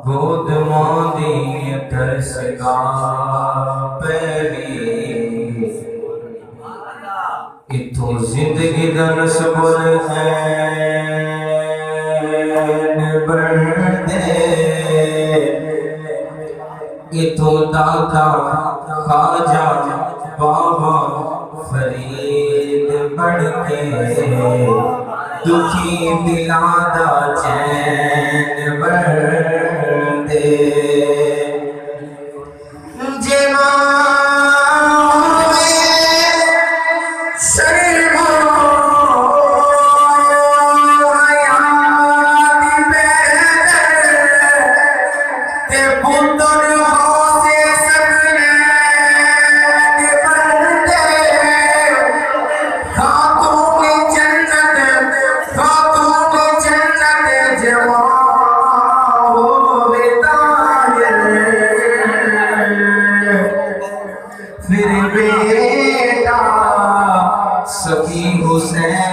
गोद मोदी तरसगा पैरी इथों जिंदगी दा नस्बुल है बढ़दे इथों दादा खाजा बाबा फरीद बढ़ के दुखी दिला दा चैन बढ़दे फिर बेटा सखी हुसैन